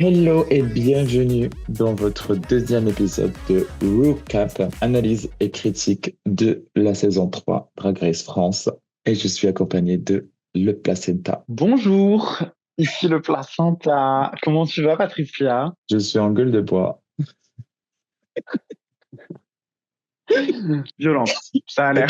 Hello et bienvenue dans votre deuxième épisode de Recap, analyse et critique de la saison 3 Drag Race France. Et je suis accompagné de Le Placenta. Bonjour, ici le placenta. Comment tu vas, Patricia? Je suis en gueule de bois. Violente, ça a l'air.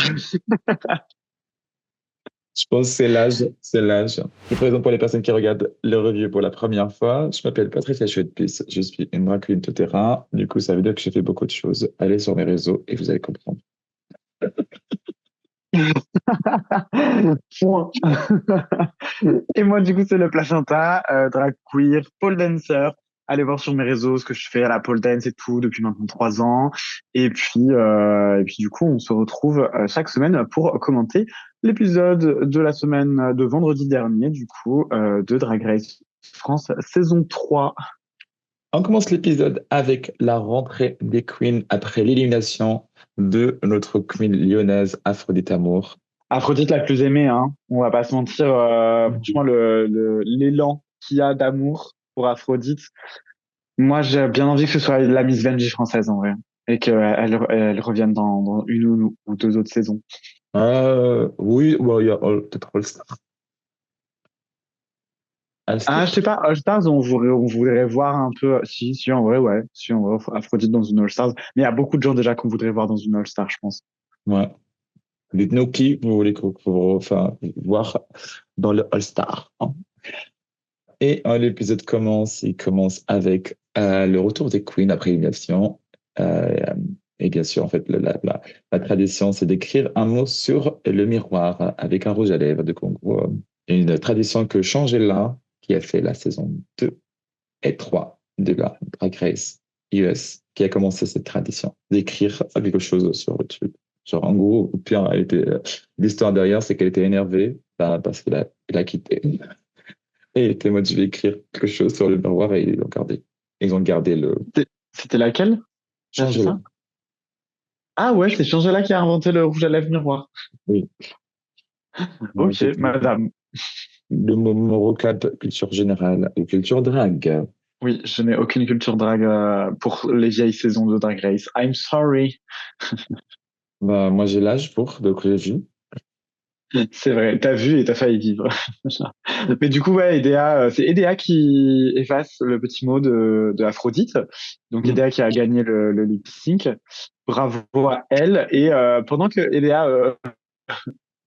Je pense que c'est l'âge, c'est l'âge. Je présente pour les personnes qui regardent le review pour la première fois. Je m'appelle Patricia Chouette-Puce. Je suis une drag queen tout terrain. Du coup, ça veut dire que je fais beaucoup de choses. Allez sur mes réseaux et vous allez comprendre. Point. Et moi, du coup, c'est le placenta, drag queer, pole dancer. Allez voir sur mes réseaux ce que je fais à la pole dance et tout depuis maintenant 3 ans. Et puis, du coup, on se retrouve chaque semaine pour commenter l'épisode de la semaine de vendredi dernier, du coup, de Drag Race France saison 3. On commence l'épisode avec la rentrée des queens après l'élimination de notre queen lyonnaise Aphrodite Amour. Aphrodite la plus aimée, hein. On va pas se mentir. Franchement, l'élan qu'il y a d'amour pour Aphrodite. Moi, j'ai bien envie que ce soit la Miss Benji française, en vrai. Et qu'elle revienne dans une ou deux autres saisons. Oui, bon, il y a peut-être All Star. All Ah, Star. je sais pas, All Stars, on voudrait voir un peu. Si, en vrai, ouais. Si, on vrai, Aphrodite dans une All Stars. Mais il y a beaucoup de gens déjà qu'on voudrait voir dans une All Star, je pense. Ouais. Dites-nous qui vous voulez enfin, voir dans le All Star, hein. Et l'épisode commence, il commence avec le retour des queens après l'élimination. Euh, et bien sûr, en fait, la tradition, c'est d'écrire un mot sur le miroir avec un rouge à lèvres de Congo. Une tradition que Shangela, qui a fait la saison 2 et 3 de la Drag Race US, qui a commencé cette tradition d'écrire quelque chose sur YouTube. Genre, en gros, puis l'histoire derrière, c'est qu'elle était énervée parce qu'elle a quitté. Et il était en mode, je vais écrire quelque chose sur le miroir et ils l'ont gardé. Ils ont gardé le C'était laquelle qui a fait Shangela. ça? Ah ouais, c'est Shangela qui a inventé le rouge à lèvres miroir. Oui. Bon, Ok, c'était madame. le mot recap culture générale et culture drague. Oui, je n'ai aucune culture drag pour les vieilles saisons de Drag Race. I'm sorry. Bah, moi, j'ai l'âge pour, donc j'ai vu. C'est vrai, t'as vu et t'as failli vivre. Mais du coup, ouais, Edea, c'est Edea qui efface le petit mot de Aphrodite. Donc Mm. Edea qui a gagné le lip sync. Bravo à elle. Et pendant que Edea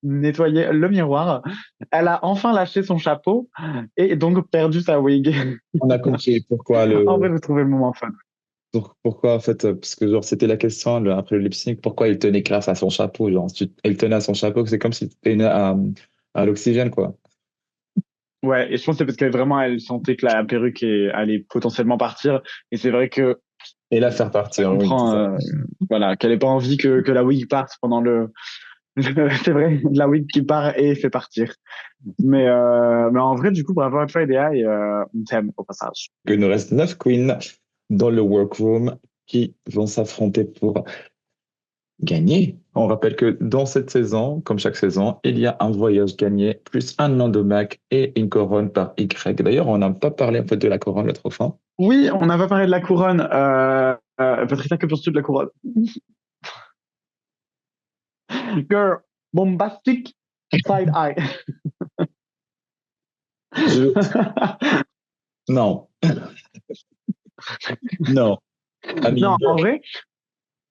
nettoyait le miroir, elle a enfin lâché son chapeau et donc perdu sa wig. On a compris pourquoi En vrai, je trouvais le moment fun. pourquoi, en fait, parce que, genre, c'était la question, après le lip sync, pourquoi il tenait grâce à son chapeau, genre, si elle tenait à son chapeau, c'est comme si tu tenais à l'oxygène, quoi. Ouais, et je pense que c'est parce qu'elle vraiment, elle sentait que la perruque allait potentiellement partir. Et c'est vrai que Et la faire ça partir, oui, c'est comprend, ça. voilà, qu'elle n'ait pas envie que la wig parte pendant c'est vrai, la wig qui part et fait partir. Mais en vrai, du coup, bravo à toi, Edea, et on t'aime au passage. Il nous reste 9 queens dans le workroom qui vont s'affronter pour gagner. On rappelle que dans cette saison, comme chaque saison, il y a un voyage gagné, plus un nom de Mac et une couronne par Y. D'ailleurs, on n'a pas parlé en fait de la couronne l'autre fois. Oui, on n'a pas parlé de la couronne. Patricia, que penses-tu de la couronne? Girl, bombastic side eye. Je... Non, non. Ami, Non,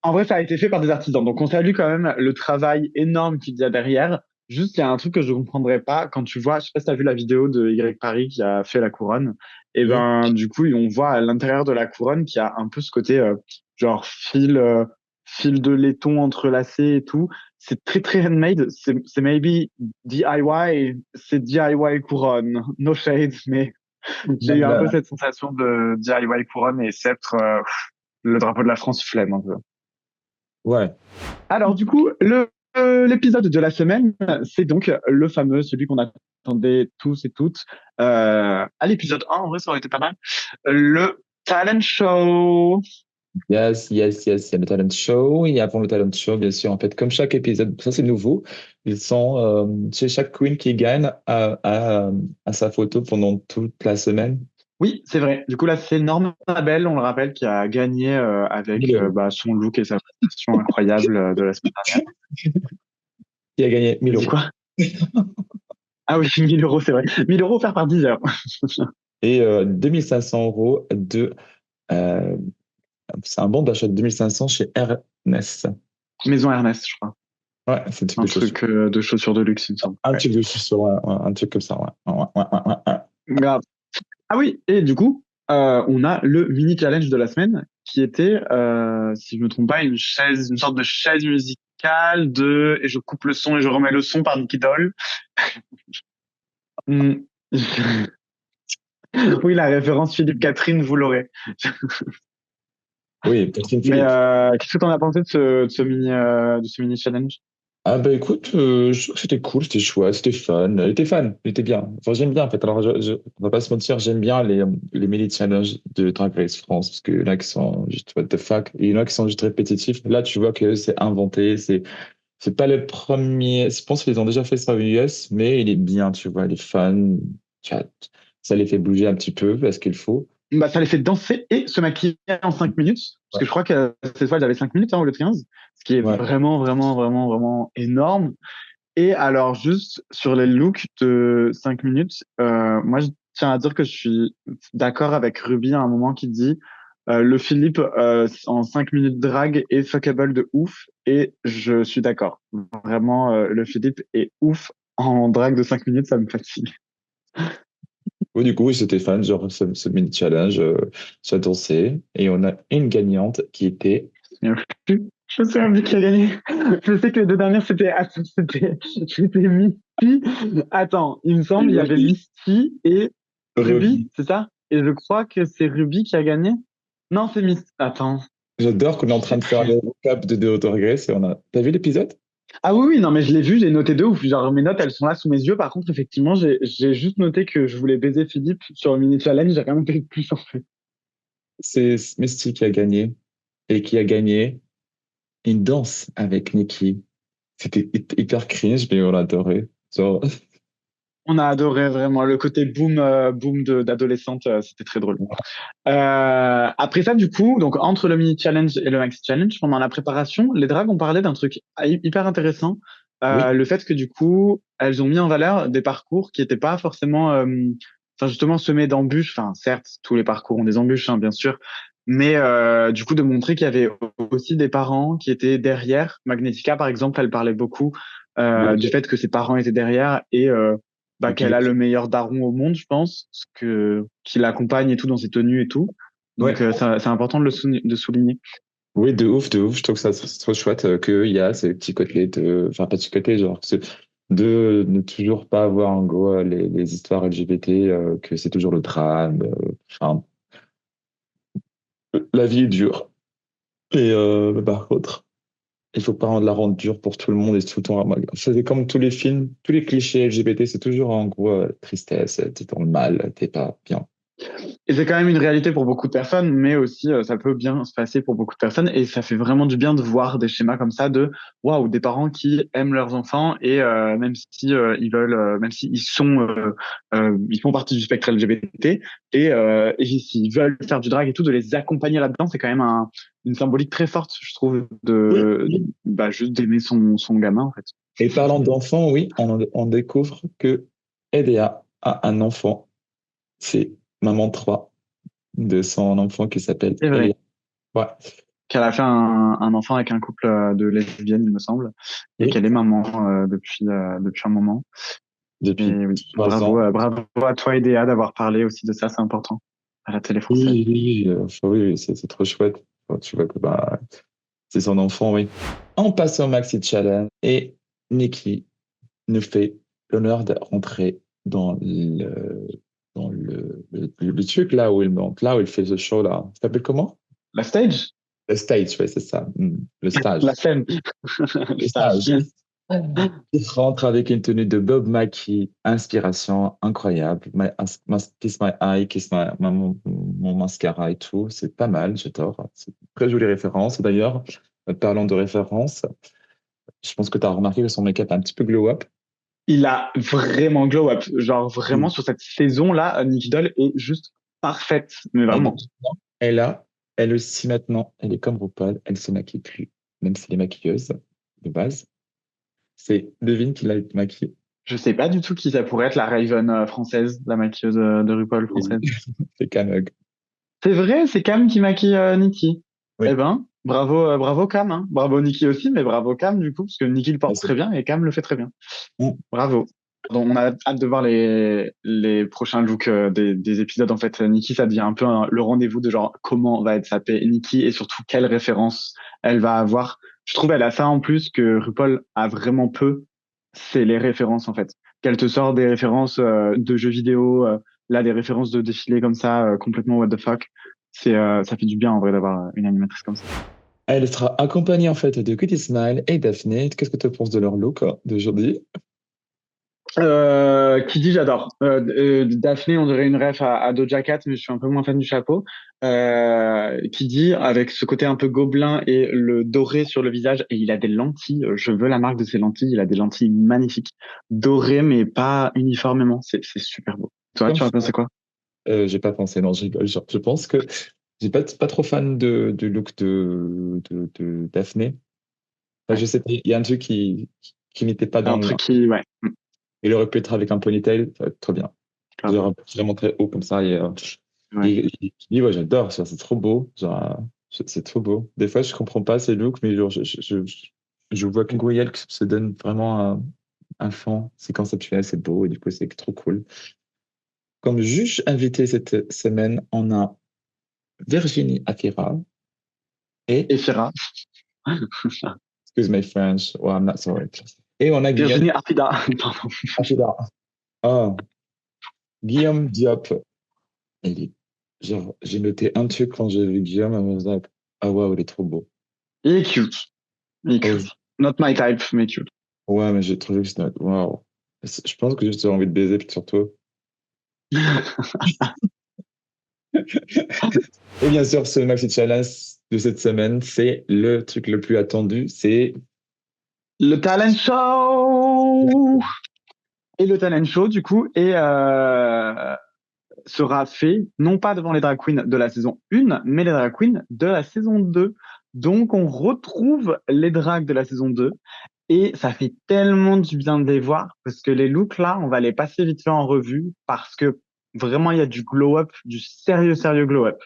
en vrai, ça a été fait par des artisans. Donc, on salue quand même le travail énorme qu'il y a derrière. Juste, il y a un truc que je ne comprendrais pas quand tu vois, je sais pas si tu as vu la vidéo de Y Paris qui a fait la couronne. Et oui. ben, du coup, on voit à l'intérieur de la couronne qu'il y a un peu ce côté, genre, fil de laiton entrelacé et tout. C'est très, très handmade. C'est maybe DIY, c'est DIY couronne. No shade, mais j'ai eu Même un peu la- cette sensation de DIY couronne et sceptre, le drapeau de la France flemme un peu. Ouais. Alors du coup, l'épisode de la semaine, c'est donc le fameux, celui qu'on attendait tous et toutes. À l'épisode 1, en vrai, ça aurait été pas mal. Le talent show. Yes, yes, yes. Il y a le talent show. Et avant le talent show, bien sûr, en fait, comme chaque épisode, ça c'est nouveau. Ils sont chez chaque queen qui gagne à sa photo pendant toute la semaine. Oui, c'est vrai. Du coup, là, c'est Norman Abel, on le rappelle, qui a gagné avec 1000 euros. son look et sa prestation incroyable de la semaine dernière. Qui a gagné 1000 T'as dit euros. quoi? Ah oui, 1000 euros, c'est vrai. 1000 euros offert par 10 heures. Et 2500 euros euh, c'est un bon d'achat de 2500 chez Ernest. Maison Ernest, je crois. Ouais, c'est un type Un de chaussures. truc de chaussures de luxe, il me semble. Un Ouais. type de chaussures, ouais, ouais, un truc comme ça, ouais. Ouais, ouais, ouais, ouais, ouais. Grave. Ah oui, et du coup, on a le mini challenge de la semaine qui était, si je me trompe pas, une sorte de chaise musicale de et je coupe le son et je remets le son par Nicky Doll. Hmm. Oui, la référence Philippe Catherine, vous l'aurez. Oui, Catherine Mais Philippe. qu'est-ce que t'en as pensé de ce mini challenge? Ah bah écoute, je trouve que c'était cool, c'était chouette, c'était fun. Elle était fan, elle était bien. Enfin, j'aime bien en fait. Alors, on va pas se mentir, j'aime bien les mini challenges de Drag Race France parce que là qui sont juste what the fuck, et il y en a qui sont juste répétitifs. Là, tu vois que c'est inventé, c'est pas le premier. Je pense qu'ils ont déjà fait ça aux US, mais il est bien, tu vois, il est fun. Tu vois, ça les fait bouger un petit peu parce qu'il faut. Bah, ça les fait danser et se maquiller en 5 minutes. Parce Ouais. que je crois que cette fois, j'avais 5 minutes au lieu de 15. Ce qui est Ouais. vraiment, vraiment, vraiment, vraiment énorme. Et alors, juste sur les looks de 5 minutes, moi, je tiens à dire que je suis d'accord avec Ruby à un moment qui dit le Philippe en 5 minutes drag est fuckable de ouf. Et je suis d'accord. Vraiment, le Philippe est ouf en drag de 5 minutes, ça me fatigue. Oui, du coup, oui, c'était fun, genre ce mini challenge, ça dansait. Et on a une gagnante qui était Je sais un qui a gagné. Je sais que les deux dernières, c'était Misty. Attends, il me semble, il y avait Misty et Ruby, Ruby. c'est ça? Et je crois que c'est Ruby qui a gagné. Non, c'est Misty. Attends, J'adore qu'on est je en train sais de faire plus. le recap de Autoregress et on a. T'as vu l'épisode? Ah oui, oui, non, mais je l'ai vu, j'ai noté deux ouf. Genre, mes notes, elles sont là sous mes yeux. Par contre, effectivement, j'ai juste noté que je voulais baiser Philippe sur le mini challenge. J'ai rien noté de plus, en fait. C'est Misty qui a gagné et qui a gagné une danse avec Nikki. C'était hyper cringe, mais on l'a adoré. Genre, On a adoré vraiment le côté boom, boom d'adolescente, c'était très drôle. Après ça, du coup, donc entre le mini challenge et le maxi challenge, pendant la préparation, les drags ont parlé d'un truc hyper intéressant, oui, le fait que du coup, elles ont mis en valeur des parcours qui n'étaient pas forcément, enfin justement semés d'embûches. Enfin, certes, tous les parcours ont des embûches, hein, bien sûr, mais du coup de montrer qu'il y avait aussi des parents qui étaient derrière. Magnetica, par exemple, elle parlait beaucoup du fait que ses parents étaient derrière et bah, qu'elle a le meilleur daron au monde, je pense, parce que qui l'accompagne et tout dans ses tenues et tout. Donc ouais. c'est important de de souligner. Oui, de ouf, de ouf. Je trouve que ça c'est trop chouette qu'il y a ce petit côté de. Enfin, pas petit côté, genre, de ne toujours pas avoir en gros les histoires LGBT, que c'est toujours le drame. Enfin, la vie est dure. Et par contre, il faut pas la rendre dure pour tout le monde et tout le temps. C'est comme tous les films, tous les clichés LGBT, c'est toujours en gros tristesse, t'es dans le mal, t'es pas bien. Et c'est quand même une réalité pour beaucoup de personnes, mais aussi ça peut bien se passer pour beaucoup de personnes. Et ça fait vraiment du bien de voir des schémas comme ça de waouh, des parents qui aiment leurs enfants et même si ils veulent, même s'ils sont, ils font partie du spectre LGBT et s'ils veulent faire du drag et tout, de les accompagner là-dedans, c'est quand même une symbolique très forte, je trouve, Oui. de bah, juste d'aimer son gamin en fait. Et parlant d'enfants, oui, on découvre que EDA a un enfant. C'est maman 3 de son enfant qui s'appelle C'est Elia. vrai. Ouais. Qu'elle a fait un enfant avec un couple de lesbiennes, il me semble, et Oui, qu'elle est maman depuis un moment. depuis Et oui, 3 ans. bravo à toi et Déa d'avoir parlé aussi de ça, c'est important à la télé française. Oui, oui, enfin, oui, oui, c'est trop chouette. Enfin, tu vois que bah, c'est son enfant, oui. On passe au Maxi Challenge et Nikki nous fait l'honneur de rentrer dans le truc là où il monte, là où il fait ce show là. Ça s'appelle comment? La stage? Le stage, ouais, c'est ça. Le stage. La scène. Le Le stage. stage. Il rentre avec une tenue de Bob Mackie, inspiration incroyable. Kiss My Eye, mon mascara et tout. C'est pas mal, j'adore. C'est une très jolie référence. D'ailleurs, parlant de référence, je pense que tu as remarqué que son make-up a un petit peu glow up. Il a vraiment glow up. Genre vraiment Oui. sur cette saison-là, Nicky Doll est juste parfaite, mais Elle, vraiment. elle a, elle aussi maintenant, elle est comme RuPaul, elle se maquille plus, même si elle est maquilleuse de base. C'est devine qui l'a maquillée. Je sais pas du tout qui ça pourrait être la Raven française, la maquilleuse de RuPaul Oui. française. C'est Camug. C'est vrai, c'est Cam qui maquille Nikki. Eh Oui. ben, bravo, bravo Cam, hein. Bravo Nikki aussi, mais bravo Cam du coup, parce que Nikki le Ah, porte très bien et Cam le fait très bien. Mm. Bravo. Donc, on a hâte de voir les prochains looks des épisodes. En fait, Nikki, ça devient un peu le rendez-vous de genre comment va être sapée Nikki et surtout quelle référence elle va avoir. Je trouve elle a ça en plus que RuPaul a vraiment peu, c'est les références en fait. Qu'elle te sort des références de jeux vidéo, là des références de défilés comme ça, complètement what the fuck. Ça fait du bien en vrai d'avoir une animatrice comme ça. Elle sera accompagnée en fait de Kitty Smile et Daphné. Qu'est-ce que tu penses de leur look d'aujourd'hui? Qui dit j'adore. Daphné, on dirait une ref à Doja Cat, mais je suis un peu moins fan du chapeau. Qui dit avec ce côté un peu gobelin et le doré sur le visage, et il a des lentilles. Je veux la marque de ces lentilles. Il a des lentilles magnifiques, dorées mais pas uniformément. C'est super beau. Toi, Comme tu en ça. pensé quoi? J'ai pas pensé, non, je rigole. Genre, je pense que j'ai pas trop fan du look de Daphné. Enfin, Ouais. je sais pas, il y a un truc qui n'était pas C'est un dans le. truc qui, ouais, Il aurait pu être avec un ponytail, ça va être trop bien. grave. Genre vraiment très haut comme ça. Ouais. Il dit, ouais, j'adore, ça, c'est trop beau. Genre, c'est trop beau. Des fois, je comprends pas ces looks, mais genre, je vois que Goyel se donne vraiment un fond. C'est conceptuel, c'est beau, et du coup, c'est trop cool. Comme juge invité cette semaine, on a Virginie Afira et, Et Fira. excuse my French, well, I'm not sorry. Et on a Guillaume Virginie Arpida. Pardon. Afira. Ah, Guillaume Diop. Il est, genre, j'ai noté un truc quand j'ai vu Guillaume, je me disais, ah waouh, il est trop beau. Il est cute. Il est Oh, cute. Not my type, mais cute. ouais, mais j'ai trouvé que c'était, waouh. Je pense que j'ai envie de baiser, puis surtout. Et bien sûr, ce Maxi Challenge de cette semaine, c'est le truc le plus attendu, c'est Le talent show! Et le talent show, du coup, sera fait non pas devant les drag queens de la saison 1, mais les drag queens de la saison 2. Donc, on retrouve les drags de la saison 2 et ça fait tellement du bien de les voir parce que les looks là, on va les passer vite fait en revue parce que vraiment, il y a du glow-up, du sérieux, sérieux glow-up.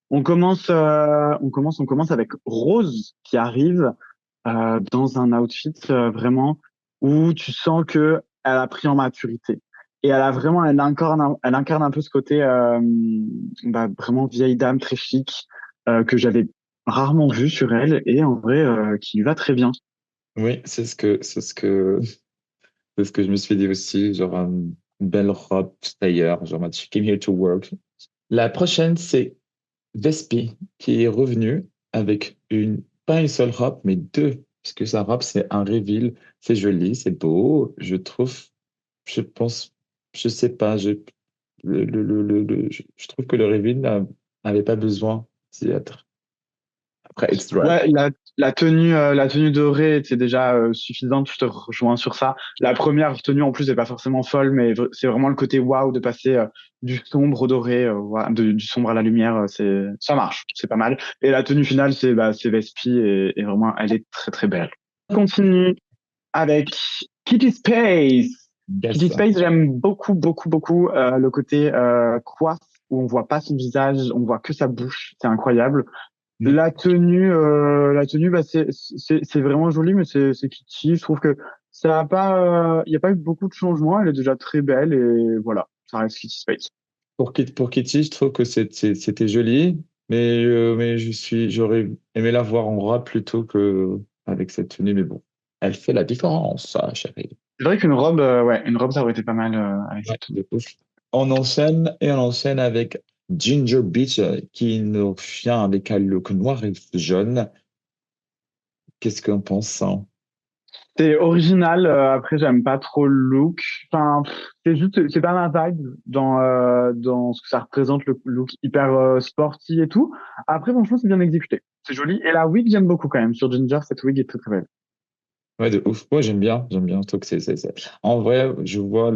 On commence avec Rose qui arrive dans un outfit vraiment où tu sens que elle a pris en maturité. Et elle incarne un peu ce côté vraiment vieille dame très chic que j'avais rarement vu sur elle et en vrai qui lui va très bien. oui, c'est ce que je me suis dit aussi, genre une belle robe tailleur, genre she came here to work. La prochaine, c'est Vespi qui est revenue avec pas une seule robe, mais deux, parce que sa robe, c'est un reveal, c'est joli, c'est beau, je trouve, je pense, je sais pas, je trouve que le reveal n'avait pas besoin d'y être. Après, it's drag. Ouais, la tenue dorée était déjà suffisante. Je te rejoins sur ça. La première tenue en plus n'est pas forcément folle, mais c'est vraiment le côté waouh de passer du sombre au doré, voilà, du sombre à la lumière. Ça marche, c'est pas mal. Et la tenue finale, c'est Vespi et vraiment elle est très très belle. On continue avec Kitty Space. Yes. Kitty Space, j'aime beaucoup beaucoup beaucoup le côté coiffe où on voit pas son visage, on voit que sa bouche. C'est incroyable. Mm. La tenue, bah, c'est vraiment joli, mais c'est kitschy. Je trouve que ça a pas, il y a pas eu beaucoup de changements. Elle est déjà très belle et voilà, ça reste Kitty Space. Pour Kitty, je trouve que c'était joli, mais j'aurais aimé la voir en rap plutôt que avec cette tenue, mais bon, elle fait la différence, ça, chérie. C'est vrai qu'une robe, ouais, une robe, ça aurait été pas mal avec Ouais, cette tenue. de ouf. On enchaîne avec Ginger Beach qui nous vient avec un look noir et jaune. Qu'est-ce qu'on pense, hein? C'est original. Après, j'aime pas trop le look. Enfin, c'est juste, c'est pas ma vibe dans ce que ça représente le look hyper sporty et tout. Après, franchement, c'est bien exécuté. C'est joli. Et la wig, j'aime beaucoup quand même. Sur Ginger, cette wig est très très belle. Ouais, de ouf. Ouais, j'aime bien. Je trouve que En vrai, je vois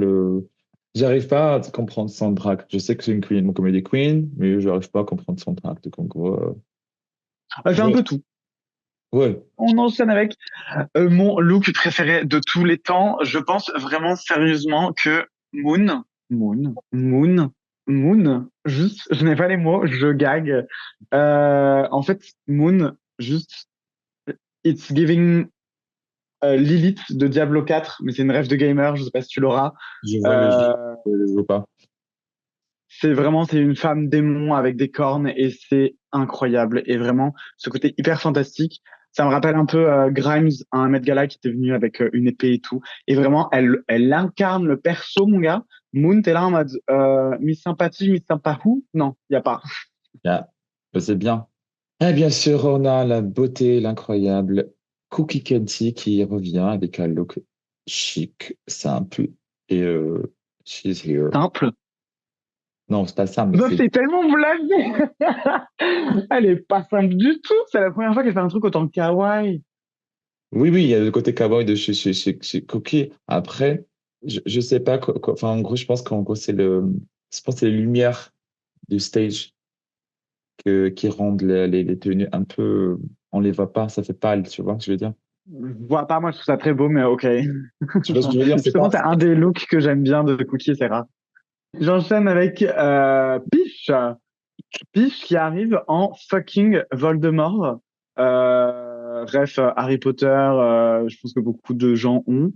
J'arrive pas à comprendre son drague. Je sais que c'est une queen, une comédie queen, mais j'arrive pas à comprendre son drague. Donc, en gros, Elle fait un ouais, peu tout. ouais. On enchaîne avec mon look préféré de tous les temps. Je pense vraiment sérieusement que Moon, Moon, Moon, Moon, juste, je n'ai pas les mots, je gague. En fait, Moon, juste, it's giving Lilith de Diablo 4, mais c'est une rêve de gamer, je sais pas si tu l'auras. Je vois le jeu, Euh, je le joue pas. c'est une femme démon avec des cornes et c'est incroyable. Et vraiment, ce côté hyper fantastique, ça me rappelle un peu Grimes, un Met Gala qui était venu avec une épée et tout. Et vraiment, elle incarne le perso, mon gars. Moon, t'es là en mode Miss Sympathie, Miss Sympa who? Non, y a pas. Yeah. Bah, c'est bien. Et bien sûr, on a la beauté, l'incroyable Cookie Candy qui revient avec un look chic, simple et she's here. Simple. Non, c'est pas simple, mais Meuf, c'est. c'est tellement blasé. Elle est pas simple du tout. C'est la première fois qu'elle fait un truc autant kawaii. Oui, oui, il y a le côté cowboy de chez Cookie. Après, je sais pas enfin, en gros, je pense qu'en gros, je pense que c'est les lumières du stage qui rendent les tenues un peu, on les voit pas, ça fait pâle, tu vois ce que je veux dire? Je vois pas, moi je trouve ça très beau, mais ok. Tu vois ce que je veux dire? C'est Justement, pas. c'est un des looks que j'aime bien de Cookie, c'est rare. J'enchaîne avec Peach. Peach qui arrive en fucking Voldemort. Bref, Harry Potter, je pense que beaucoup de gens ont.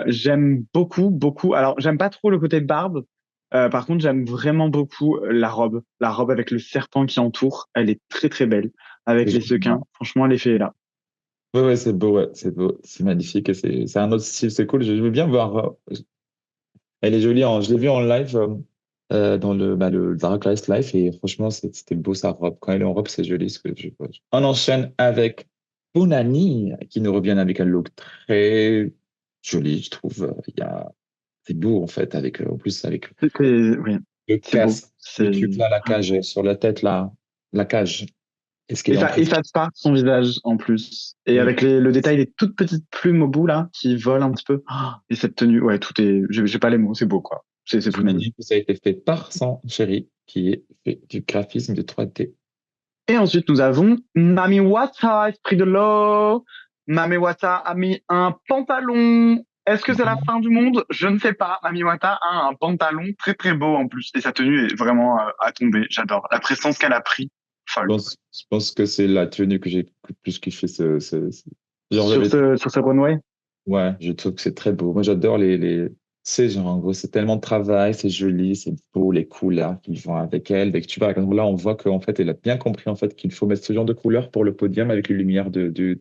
J'aime beaucoup, beaucoup. Alors, j'aime pas trop le côté barbe. Par contre, j'aime vraiment beaucoup la robe. La robe avec le serpent qui entoure. Elle est très, très belle. Avec les sequins. Franchement, l'effet est là. Ouais, ouais, c'est beau, c'est magnifique et c'est un autre style, c'est cool. Je veux bien voir. Elle est jolie, je l'ai vue en live dans le Drag Race Live et franchement, c'était beau sa robe. Quand elle est en robe, c'est joli ce que je vois. On enchaîne avec Punani qui nous revient avec un look très joli, je trouve. C'est beau en fait, avec en plus avec Oui, le c'est beau. casque, le truc là, la cage sur la tête là, la cage. Est-ce qu'il Et est en ça prison? efface pas son visage en plus. Et avec le détail des toutes petites plumes au bout là, qui volent un petit peu. Ah, et cette tenue, ouais, tout est. J'ai pas les mots, c'est beau quoi. C'est Funani. J'imagine que ça a été fait par son chéri, qui est fait du graphisme de 3D. Et ensuite, nous avons Mami Wata, esprit de l'eau. Mami Wata a mis un pantalon. Est-ce que c'est la fin du monde? Je ne sais pas. Mami Wata a un pantalon très très beau en plus. Et sa tenue est vraiment à tomber. J'adore. La prestance qu'elle a pris, folle. Je pense que c'est la tenue que j'ai le plus kiffé. Genre, j'avais. Sur ce runway? Ouais, je trouve que c'est très beau. Moi, j'adore c'est genre, en gros, c'est tellement de travail, c'est joli, c'est beau, les couleurs qui vont avec elle. Dès que tu vois, là, on voit qu'en fait, elle a bien compris, en fait, qu'il faut mettre ce genre de couleurs pour le podium avec les lumières du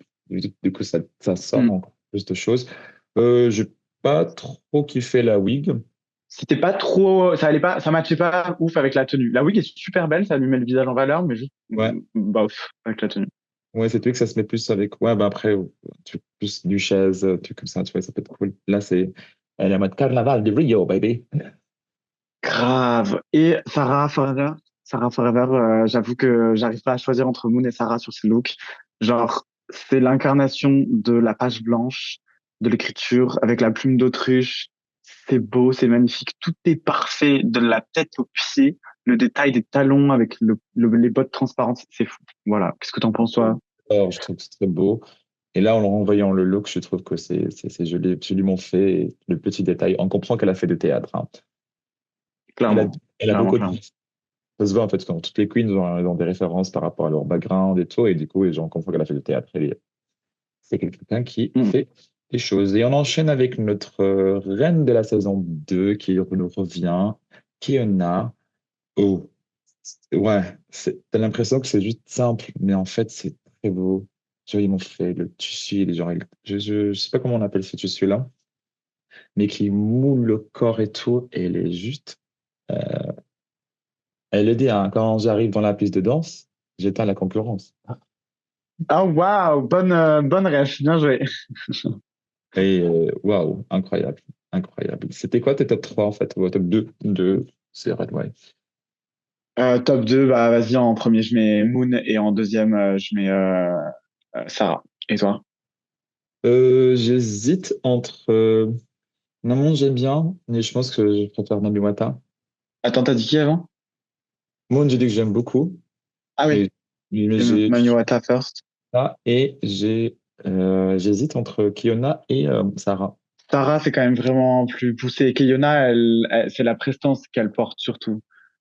coup, ça sort Hmm. encore plus de choses. J'ai pas trop kiffé la wig. C'était pas trop, ça allait pas, ça matchait pas ouf avec la tenue. La wig est super belle, ça lui met le visage en valeur, mais juste, Ouais. bof, avec la tenue. Ouais, c'est truc que ça se met plus avec. Ouais, bah après, plus du chaise, truc comme ça, tu vois, ça peut être cool. Là, elle est en mode carnaval de Rio, baby. Grave. Et Sarah Forever, j'avoue que j'arrive pas à choisir entre Moon et Sarah sur ces looks. Genre, c'est l'incarnation de la page blanche, de l'écriture, avec la plume d'autruche. C'est beau, c'est magnifique. Tout est parfait, de la tête aux pieds. Le détail des talons avec les bottes transparentes, c'est fou. Voilà. Qu'est-ce que t'en penses, toi? Alors, je trouve que c'est très beau. Et là, en renvoyant le look, je trouve que c'est joli, joliment fait. Et le petit détail, on comprend qu'elle a fait du théâtre, hein. Elle a, Clairement. elle a Clairement, beaucoup de. clairement. Ça se voit, en fait, quand toutes les queens ont des références par rapport à leur background et tout. Et du coup, les gens comprennent qu'elle a fait du théâtre. C'est quelqu'un qui Mm. fait des choses. Et on enchaîne avec notre reine de la saison 2 qui nous revient, Kiona. Oh, ouais, t'as l'impression que c'est juste simple, mais en fait, c'est très beau. Genre, ils m'ont fait le tissu, les gens, je sais pas comment on appelle ce tissu-là, mais qui moule le corps et tout, et elle est juste. Elle le dit, hein, quand j'arrive dans la piste de danse, j'éteins la concurrence. Ah, waouh! Bonne ref. Bien joué. Et waouh, incroyable, incroyable. C'était quoi tes top 3 en fait, ou top 2 de c'est Red White? Top 2, bah vas-y, en premier je mets Moon et en deuxième je mets Sarah. Et toi? J'hésite entre Maman, j'aime bien, mais je pense que je préfère Nabi Wata. Attends, t'as dit qui avant? Moi, j'ai dit que j'aime beaucoup, Ah oui, mais, mais j'ai Mami Wata first. ça et j'hésite entre Kiona et Sarah. Sarah, c'est quand même vraiment plus poussé. Keyona, c'est la prestance qu'elle porte surtout.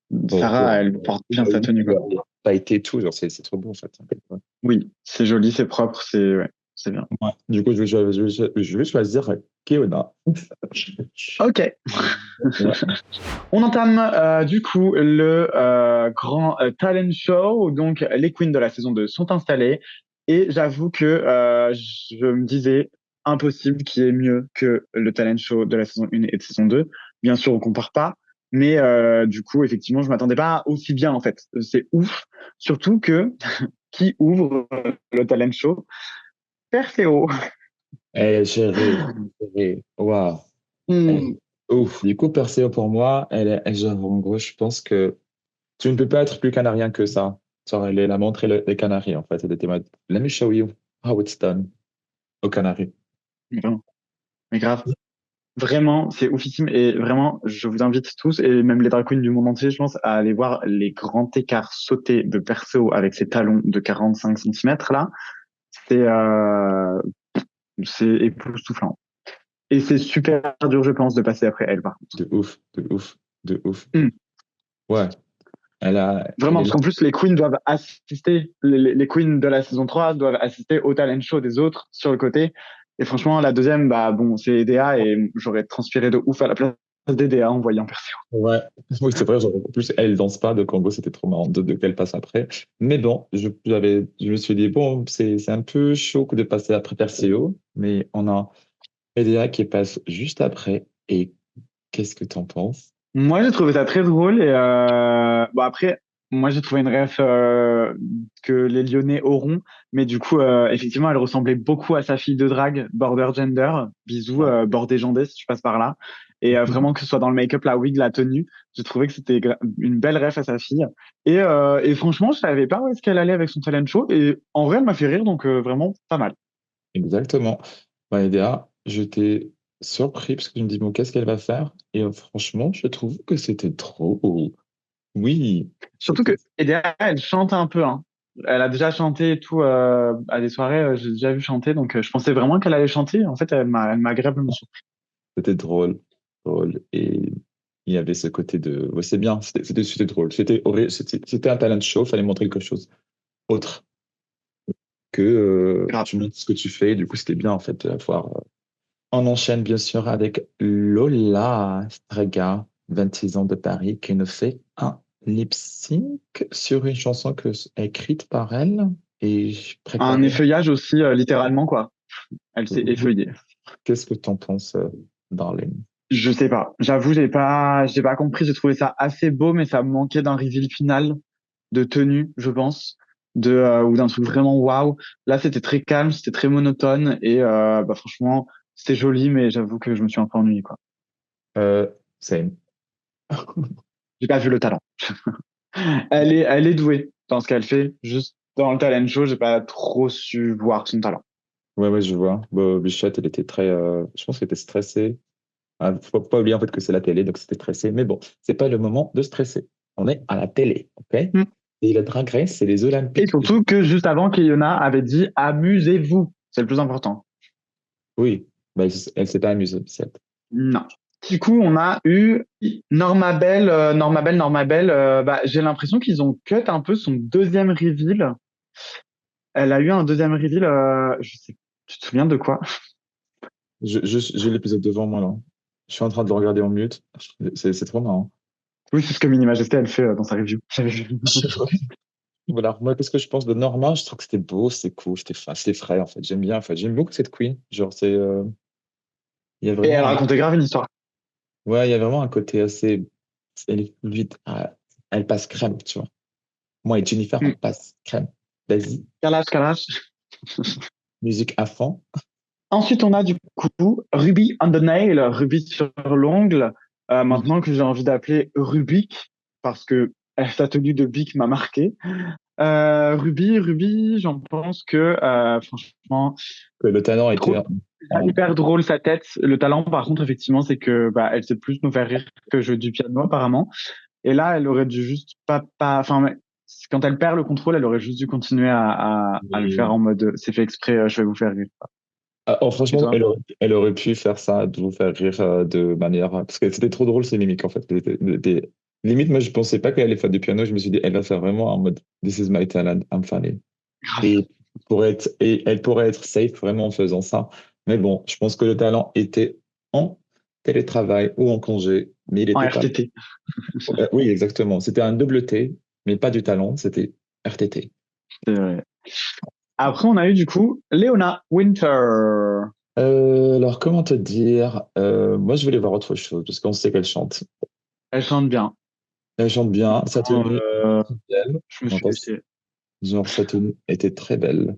Bon, Sarah, elle porte bien sa tenue, quoi. pas été tout, genre c'est trop beau en fait. Ouais. Oui, c'est joli, c'est propre, ouais, c'est bien. Ouais. Du coup, je vais choisir Kiona. Ok. Ouais. On entame du coup le grand talent show. Donc, les queens de la saison 2 sont installées. Et j'avoue que je me disais impossible qu'il y ait mieux que le talent show de la saison 1 et de saison 2. Bien sûr, on compare pas. Mais du coup, effectivement, je m'attendais pas aussi bien en fait. C'est ouf. Surtout que qui ouvre le talent show? Perséo. J'ai rêvé. Waouh. Hmm. Ouf. Du coup, Perséo pour moi, genre, en gros, je pense que tu ne peux pas être plus canarien que ça. Genre, elle a montré les Canaries, en fait. Elle était mode, let me show you how it's done aux Canaries. Vraiment. Mais grave. Vraiment, c'est oufissime et vraiment, je vous invite tous et même les drag queens du monde entier, je pense, à aller voir les grands écarts sautés de Perso avec ses talons de 45 centimètres là. C'est c'est époustouflant. Et c'est super dur, je pense, de passer après elle, par contre. De ouf, de ouf, de ouf. Hmm. Ouais. Elle Vraiment, est parce là. qu'en plus, les queens doivent assister, les queens de la saison 3 doivent assister au talent show des autres sur le côté. Et franchement, la deuxième, bah bon, c'est EDA et j'aurais transpiré de ouf à la place d'EDA en voyant Perso. Ouais. Oui, c'est vrai. Genre, en plus, elle danse pas, donc en gros, c'était trop marrant de qu'elle passe après. Mais bon, je me suis dit, bon, c'est un peu chaud de passer après Perséo, mais on a Medea qui passe juste après. Et qu'est-ce que t'en penses? Moi, j'ai trouvé ça très drôle et bon après, moi j'ai trouvé une ref que les Lyonnais auront, mais du coup, effectivement, elle ressemblait beaucoup à sa fille de drague, Border Gender, bisous, Ouais. bordé jandé si tu passes par là, et vraiment que ce soit dans le make-up, la wig, la tenue, j'ai trouvé que c'était une belle ref à sa fille et franchement, je savais pas où est-ce qu'elle allait avec son talent show et en vrai, elle m'a fait rire donc vraiment pas mal. Exactement. Maëdea, j'étais surpris parce que je me dis, bon, qu'est-ce qu'elle va faire? Et franchement, je trouve que c'était trop beau. Oui, Surtout que Edea, elle chante un peu, hein. Elle a déjà chanté et tout à des soirées, j'ai déjà vu chanter, donc je pensais vraiment qu'elle allait chanter. En fait, elle m'a agréablement surpris. c'était drôle, drôle. Et il y avait ce côté de, ouais, c'est bien, c'était drôle. C'était un talent show, fallait montrer quelque chose autre que Grave. tu montres ce que tu fais. Du coup, c'était bien en fait de la voir. On enchaîne bien sûr avec Lola Strega, 26 ans de Paris, qui nous fait un lip sync sur une chanson écrite par elle et Un préparée. effeuillage aussi, littéralement, quoi. Elle s'est effeuillée. Qu'est-ce que tu en penses, Darling? Je sais pas. J'avoue, j'ai pas compris. J'ai trouvé ça assez beau, mais ça me manquait d'un reveal final de tenue, je pense, ou d'un truc vraiment waouh. Là, c'était très calme, c'était très monotone et bah franchement, c'était joli, mais j'avoue que je me suis un peu ennuyé, quoi. Euh, c'est J'ai pas vu le talent. Elle est douée dans ce qu'elle fait. Juste dans le talent show, j'ai pas trop su voir son talent. Ouais, ouais, je vois. Bon, Bichette, elle était très. Je pense qu'elle était stressée. Ah, faut pas oublier en fait que c'est la télé, donc c'était stressé. Mais bon, c'est pas le moment de stresser. On est à la télé, ok? Hmm. Et la Drag Race, c'est les Et Olympiques. surtout que juste avant, Keyona avait dit amusez-vous. C'est le plus important. Oui, bah, elle s'est pas amusée, Bichette. Non. Du coup, on a eu Norma Bell, Norma Bell, Norma Bell. Bah, j'ai l'impression qu'ils ont cut un peu son deuxième reveal. Elle a eu un deuxième reveal. Je sais, tu te souviens de quoi? J'ai l'épisode devant moi là. Je suis en train de le regarder en mute. C'est trop marrant. Oui, c'est ce que Mini Majesté elle fait dans sa review. J'avais vu. Voilà, moi, qu'est-ce que je pense de Norma? Je trouve que c'était beau, c'était cool, c'était frais en fait. J'aime bien, en fait. J'aime beaucoup cette queen. Genre, il y a Et elle vraiment racontait grave une histoire. ouais, il y a vraiment un côté assez. Elle est vite. Elle passe crème, tu vois. Moi et Jennifer, on Hmm. passe crème. Vas-y, Kalash, Kalash. musique à fond. Ensuite, on a du coup Ruby on the nail, Ruby sur l'ongle, maintenant que j'ai envie d'appeler Rubik, parce que sa tenue de Bic m'a marqué. Ruby, j'en pense que franchement, Que le talent était trop. hyper drôle sa tête. Le talent, par contre, effectivement, c'est que bah, elle sait plus nous faire rire que jouer du piano, apparemment. Et là, elle aurait dû juste enfin, quand elle perd le contrôle, elle aurait juste dû continuer à le faire Mais- en mode c'est fait exprès, je vais vous faire rire. Ah, oh, Et franchement, toi? elle aurait pu faire ça, de vous faire rire de manière. Parce que c'était trop drôle, ces mimiques, en fait. Limite, moi, je pensais pas qu'elle allait faire du piano. Je me suis dit, elle va faire vraiment en mode This is my talent, I'm funny. Grave. Et elle pourrait être safe vraiment en faisant ça. Mais bon, je pense que le talent était en télétravail ou en congé, mais il En n'était pas. RTT. Oui, exactement. C'était un double T, mais pas du talent, c'était RTT. C'est vrai. Après, on a eu du coup Leona Winter. Alors, comment te dire? Moi, je voulais voir autre chose, parce qu'on sait qu'elle chante. Elle chante bien. Elle chante bien, sa tenue Euh, était belle. je me On suis pense- laissé. Genre, sa tenue était très belle.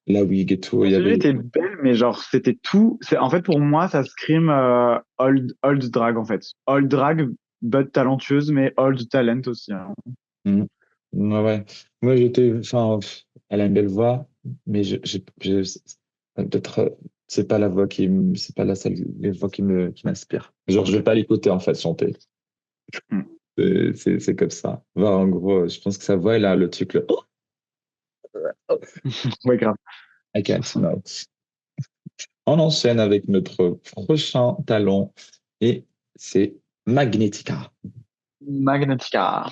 La wig et tout, il La y série avait. était belle, mais genre, c'était tout. En fait, pour moi, ça scream old drag, en fait. Old drag, but talentueuse, mais old talent aussi, hein. Mhm. Ouais, ouais. Moi, j'étais. Enfin, elle a une belle voix, mais peut-être. C'est pas la voix c'est pas la seule les voix qui m'inspire. Genre, je vais pas l'écouter, en fait, chanter. Hmm. C'est comme ça. Voilà, en gros, je pense que sa voix, elle a le truc, le oh, Ouais, grave. I can't know. On enchaîne avec notre prochain talent et c'est Magnetica. Magnetica.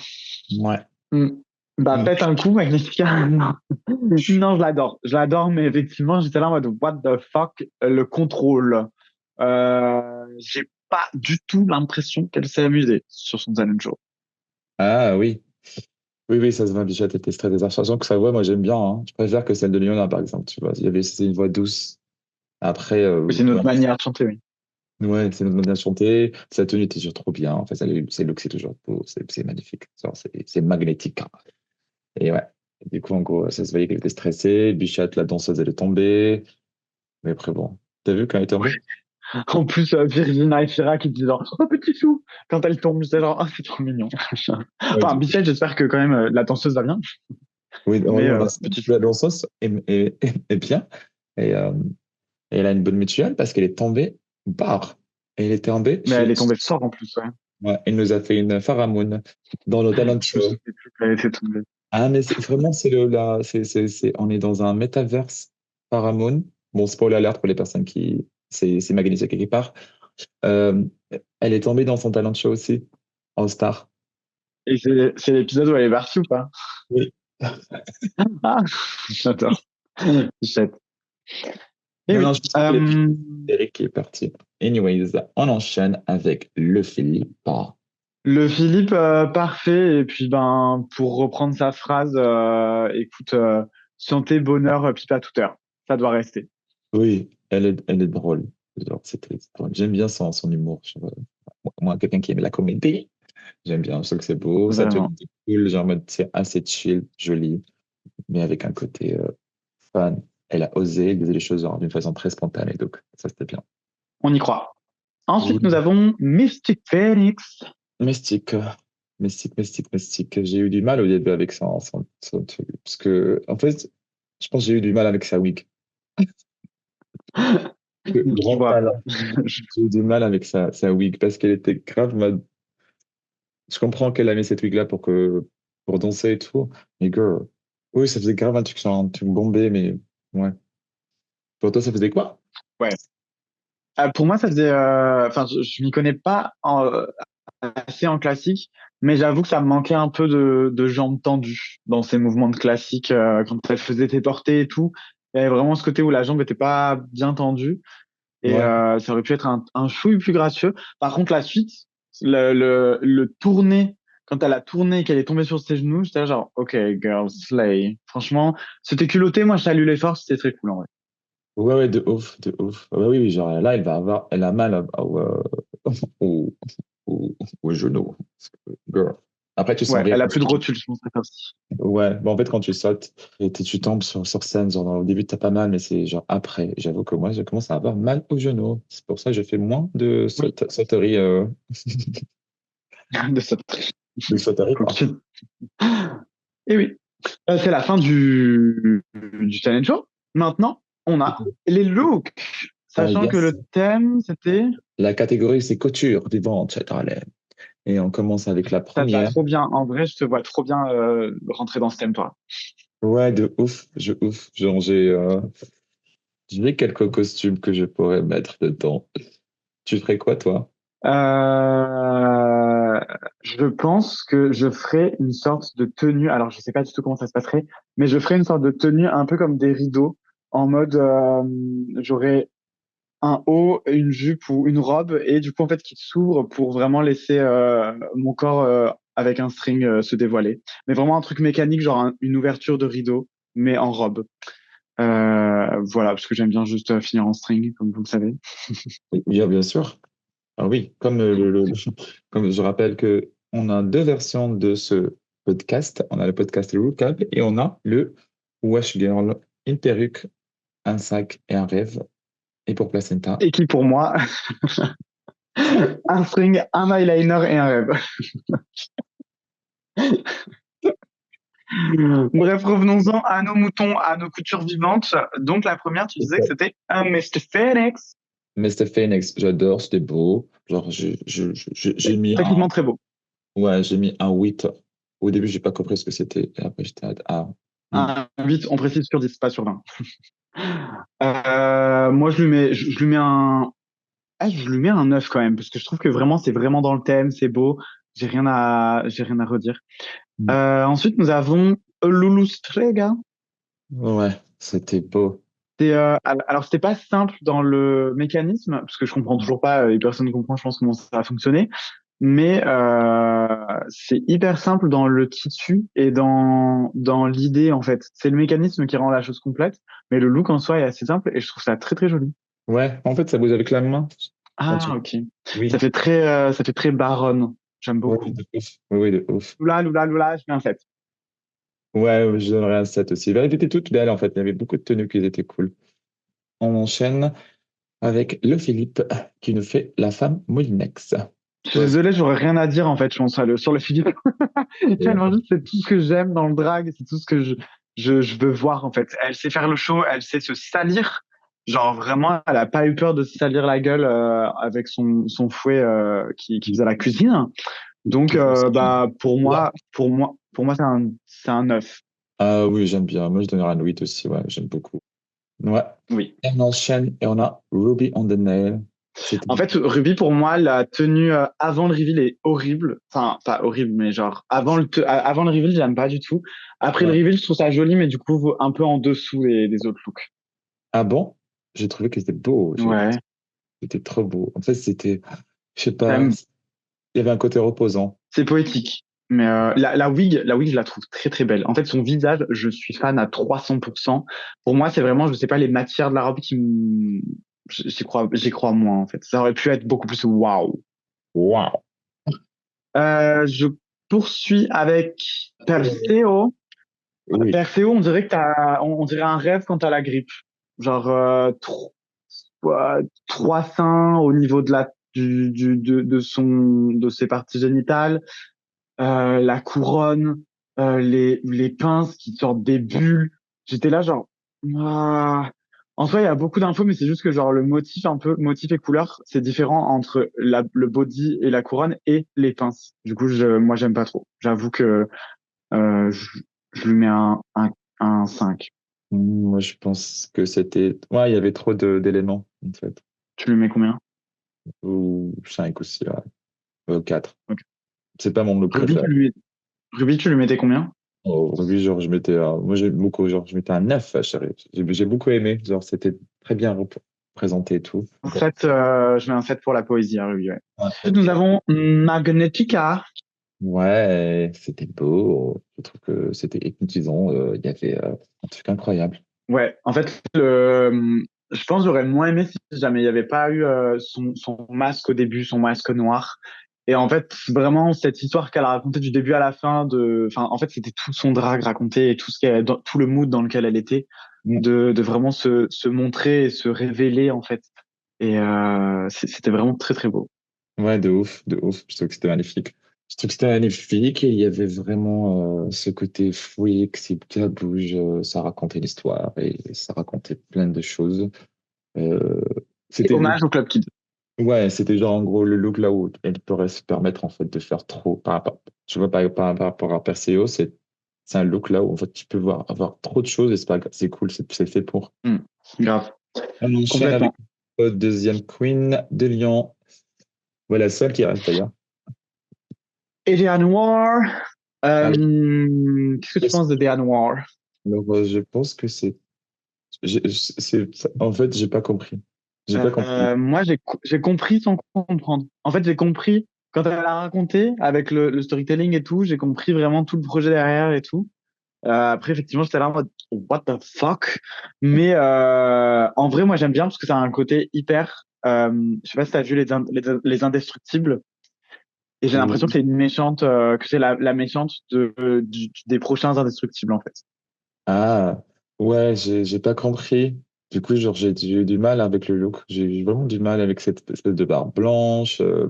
Ouais. Hmm. Bah, Mm. pète un coup, Magnetica. Non, non, je l'adore. Je l'adore, mais effectivement, j'étais là en mode, what the fuck, le contrôle. J'ai pas du tout l'impression qu'elle s'est amusée sur son talent show. Ah oui. Oui, oui, ça se voit, Bichette était très déchargeant que sa voix, moi j'aime bien, hein. Je préfère que celle de Leona, par exemple, tu vois. C'était une voix douce. Après, C'est une autre manière de chanter, oui. ouais, c'est notre manière de chanter. Sa tenue était toujours trop bien. Enfin, ses looks, c'est toujours beau. C'est magnifique. Genre, c'est magnétique, hein. Et ouais. Du coup, en gros, ça se voyait qu'elle était stressée. Bichette, la danseuse, elle est tombée. Mais après, bon. T'as vu quand elle est tombée? En plus, Virginia Efira qui dit genre, oh petit chou, quand elle tombe, c'est genre, oh, c'est trop mignon. Ouais, Enfin, Bichette, j'espère que quand même la danseuse va bien, oui, mais heureusement, petit chou. la danseuse est bien. Et, elle a une bonne mutuelle parce qu'elle est tombée barre. Et elle est tombée Mais elle chez. est tombée fort en plus, ouais. Ouais, elle nous a fait une Faramoon dans nos talent Je me show. souviens plus qu'elle était tombée. Ah, mais vraiment, on est dans un metaverse Paramount. Bon, spoiler alert pour les personnes qui, c'est magnétique quelque part. Euh, Elle est tombée dans son talent show aussi, en star. Et c'est l'épisode où elle est partie ou pas? Oui. Ah, j'adore. Bichette. Et Non, oui. non, je pense que c'est Eric qui est parti. Anyways, on enchaîne avec le Philippa. Le Philippe, parfait. Et puis, ben, pour reprendre sa phrase, écoute, santé, bonheur, pipe à toute heure. Ça doit rester. Oui, elle est drôle. Genre, c'est drôle. J'aime bien son humour. Moi, quelqu'un qui aime la comédie, j'aime bien. Je trouve que c'est beau. Ça tenue Vraiment. est cool. Genre, en mode, c'est assez chill, joli, mais avec un côté fun. Elle a osé, elle faisait les choses d'une façon très spontanée. Donc, ça, c'était bien. On y croit. Ensuite, nous Oui. avons Mystic Phoenix. Mystique, mystique. J'ai eu du mal au début avec son truc. Parce que, en fait, je pense que j'ai eu du mal avec sa wig. Je Grand vois. talent. J'ai eu du mal avec sa wig parce qu'elle était grave mode. Je comprends qu'elle a mis cette wig-là pour danser et tout. Mais girl, oui, ça faisait grave un truc bombé, mais ouais. Pour toi, ça faisait quoi? Ouais. Pour moi, ça faisait. Enfin, je m'y connais pas assez en classique, mais j'avoue que ça me manquait un peu de jambes tendues dans ces mouvements de classique quand elle faisait tes portées et tout. Il y avait vraiment ce côté où la jambe n'était pas bien tendue et Ouais. ça aurait pu être un chouille plus gracieux. Par contre, la suite, le tourner, quand elle a tourné et qu'elle est tombée sur ses genoux, j'étais là genre, ok, girl, slay. Franchement, c'était culotté. Moi, je salue l'effort, c'était très cool en vrai. Ouais, ouais, de ouf, de ouf. Ouais, oui, oui, genre là, elle a mal au, au genou. Girl. Après, tu sens Ouais, rien. elle a plus de rotule, je pense. Aussi. Ouais, bon, en fait, quand tu sautes et tu tombes sur scène, genre, au début, t'as pas mal, mais c'est genre après. J'avoue que moi, je commence à avoir mal au genou. C'est pour ça que je fais moins de Oui, sauterie, de cette de sauterie, quoi. coquine. Et oui, c'est la fin du talent show. Maintenant, on a les looks. Sachant que Yes. le thème, c'était... La catégorie, c'est couture du ventre, Charlie. Et on commence avec la Ça te va première. trop bien. En vrai, je te vois trop bien rentrer dans ce thème, toi. Ouais, de ouf, ouf. Genre, j'ai quelques costumes que je pourrais mettre dedans. Tu ferais quoi, toi? Euh, je pense que je ferai une sorte de tenue. Alors, je sais pas du tout comment ça se passerait, mais je ferai une sorte de tenue un peu comme des rideaux, en mode j'aurai un haut, une jupe ou une robe, et du coup en fait qui s'ouvre pour vraiment laisser mon corps avec un string se dévoiler. Mais vraiment un truc mécanique, genre une ouverture de rideau, mais en robe. Voilà, parce que j'aime bien juste finir en string, comme vous le savez. Oui, bien sûr. Ah oui, comme, comme je rappelle que on a deux versions de ce podcast. On a le podcast Recap et on a le Wesh Girl, une perruque, un sac et un rêve. Et pour placenta. Et qui pour moi, un string, un eyeliner et un rêve. Bref, revenons-en à nos moutons, à nos coutures vivantes. Donc la première, tu disais que c'était un Mr. Phoenix. Mr. Phoenix, j'adore, c'était beau. Genre, j'ai mis un, Techniquement très beau. ouais, j'ai mis un 8. Au début, j'ai pas compris ce que c'était. Et après, j'étais hmm. Un 8, on précise sur 10, pas sur 20. Moi, je lui mets un, je lui mets un 9 quand même, parce que je trouve que vraiment, c'est vraiment dans le thème, c'est beau. J'ai rien à redire. Ensuite, nous avons Lulu Strega. Ouais, c'était beau. Alors, c'était pas simple dans le mécanisme, parce que je comprends toujours pas, et personne ne comprend, je pense, comment ça va fonctionner. Mais c'est hyper simple dans le tissu et dans l'idée, en fait. C'est le mécanisme qui rend la chose complète, mais le look en soi est assez simple et je trouve ça très, très joli. Ouais, en fait, ça bouge avec la main. Quand Ah, tu... ok. Oui, Ça fait très baronne. J'aime oui, beaucoup. de ouf. Oui, oui, de ouf. Lula, lula, lula, je mets un 7. Ouais, je donnerais un 7 aussi. Elle était toute belle, en fait. Il y avait beaucoup de tenues qui étaient cool. On enchaîne avec le Philippe qui nous fait la femme Moulinex. Je suis Toi, désolé, j'aurais rien à dire, en fait, je pense, sur le Philippe. Tellement juste, c'est tout ce que j'aime dans le drag, c'est tout ce que je veux voir, en fait. Elle sait faire le show, elle sait se salir. Genre, vraiment, elle a pas eu peur de se salir la gueule avec son fouet qui faisait la cuisine. Donc, bah, pour moi, c'est un 9. ah oui, j'aime bien. Moi, je donnerais un 8 aussi. Ouais, j'aime beaucoup. Ouais. Oui. Et on enchaîne et on a Ruby on the Nail. C'était En fait, Ruby, pour moi, la tenue avant le reveal est horrible. Enfin, pas horrible, mais genre, avant le reveal, j'aime pas du tout. Après le ouais. reveal, je trouve ça joli, mais du coup, un peu en dessous des autres looks. Ah bon? J'ai trouvé que c'était beau. Ouais. C'était trop beau. En fait, c'était, je sais pas, J'aime- il y avait un côté reposant. C'est poétique. Mais la wig, je la trouve très très belle. En fait, son visage, je suis fan à 300%. Pour moi, c'est vraiment, je sais pas, les matières de la robe qui me... J'y crois moins, en fait. Ça aurait pu être beaucoup plus waouh. Waouh! Je poursuis avec Perseo. Oui. Perseo, on dirait que on dirait un rêve quand t'as la grippe. Genre, trois seins au niveau de de ses parties génitales, la couronne, les pinces qui sortent des bulles. J'étais là genre, ah. En soi, il y a beaucoup d'infos, mais c'est juste que genre le motif un peu, motif et couleur, c'est différent entre le body et la couronne et les pinces. Du coup, moi, j'aime pas trop. J'avoue que euh, je, je lui mets un 5. Moi, je pense que c'était, ouais, il y avait trop d'éléments, en fait. Tu lui mets combien? Ou 5 aussi, ouais. 4. Ok. C'est pas mon look Ruby, préféré. Ruby, tu lui mettais combien? Oh, Ruby, genre, moi, j'ai beaucoup, genre, je mettais un 9, chérie. J'ai beaucoup aimé. Genre, c'était très bien représenté et tout. En Encore. fait, je mets un 7 pour la poésie, hein, Ruby, ouais. Ouais. Ensuite, nous avons Magnetica. Ouais, c'était beau. Je trouve que c'était hypnotisant. Il y avait un truc incroyable. Ouais, en fait, je pense que j'aurais moins aimé si jamais il n'y avait pas eu son masque au début, son masque noir. Et en fait, vraiment, cette histoire qu'elle a racontée du début à la fin, enfin, en fait, c'était tout son drag raconté et tout le mood dans lequel elle était, Mm. de vraiment se montrer et se révéler, en fait. Et c'était vraiment très, très beau. Ouais, de ouf, de ouf. Je trouve que c'était magnifique. Je trouve que c'était magnifique et il y avait vraiment ce côté freak, si ça bouge, ça racontait l'histoire et ça racontait plein de choses. Euh, Et C'était, hommage au Club Kid. ouais, c'était genre en gros le look là où elle pourrait se permettre en fait de faire trop tu vois, par rapport à Perseo, c'est un look là où en fait tu peux avoir trop de choses et c'est pas, c'est cool, c'est fait pour. Hmm, grave. On enchaîne avec Complètement. le deuxième Queen de Lyon. Voilà, seule qui reste d'ailleurs. Elia Noir. Avec Qu'est-ce que tu penses de Dea Noir? alors, je pense que en fait, j'ai pas compris. J'ai pas compris. Moi, j'ai compris sans comprendre. En fait, j'ai compris quand elle a raconté avec le storytelling et tout, j'ai compris vraiment tout le projet derrière et tout. Après, effectivement, j'étais là en mode What the fuck? Mais en vrai, moi, j'aime bien parce que ça a un côté hyper. Je sais pas si t'as vu les Indestructibles. Et j'ai l'impression que c'est une méchante, que c'est la méchante des prochains Indestructibles, en fait. Ah, ouais, j'ai pas compris. Du coup, genre, j'ai eu du mal avec le look. J'ai eu vraiment du mal avec cette espèce de barbe blanche. Je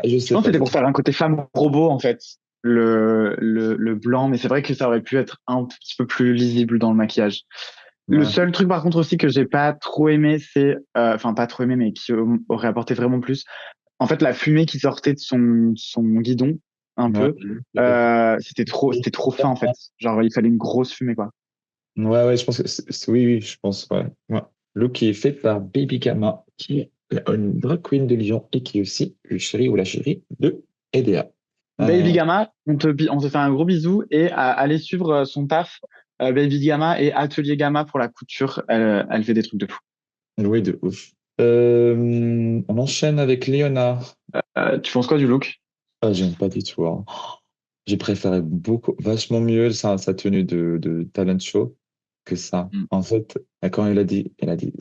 Je sais pense que pas. c'était pour faire un côté femme robot, en fait, le blanc, mais c'est vrai que ça aurait pu être un tout petit peu plus lisible dans le maquillage. Le Ouais. seul truc, par contre, aussi que j'ai pas trop aimé, c'est, enfin, pas trop aimé, mais qui aurait apporté vraiment plus. En fait, la fumée qui sortait de son guidon, un Ouais. peu, c'était trop fin, en fait. Genre, il fallait une grosse fumée, quoi. Ouais, ouais, je pense que oui, oui, je pense, ouais. Ouais. Look qui est fait par Baby Gamma, qui est une drag queen de Lyon et qui est aussi le chéri ou la chérie de EDA. Baby Euh, Gamma, on te fait un gros bisou et allez suivre son taf, Baby Gamma et Atelier Gamma pour la couture. Elle fait des trucs de fou. oui, de ouf. On enchaîne avec Léona. Tu penses quoi du look? Ah, j'aime pas du tout, hein. J'ai préféré vachement mieux sa tenue de talent show que ça. Hmm. En fait, quand elle a dit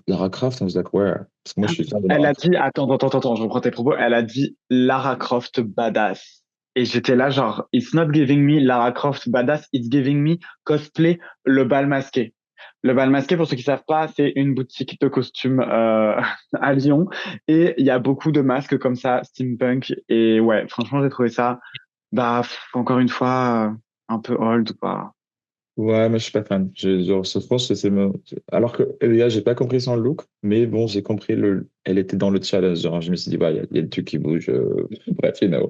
Lara Croft, on se dit, ouais, parce que moi, je suis fan de Elle Lara a Croft. dit, attends, je reprends tes propos. Elle a dit Lara Croft badass. Et j'étais là, genre, it's not giving me Lara Croft badass, it's giving me cosplay le bal masqué. Le bal masqué, pour ceux qui savent pas, c'est une boutique de costumes à Lyon. Et il y a beaucoup de masques comme ça, steampunk. Et ouais, franchement, j'ai trouvé ça, encore une fois, un peu old, quoi. Ouais, mais je suis pas fan. Genre, ce France, alors que Elia, j'ai pas compris son look, mais bon, j'ai compris elle était dans le challenge. Genre, je me suis dit, bah, il y a le truc qui bouge. Bref, you know.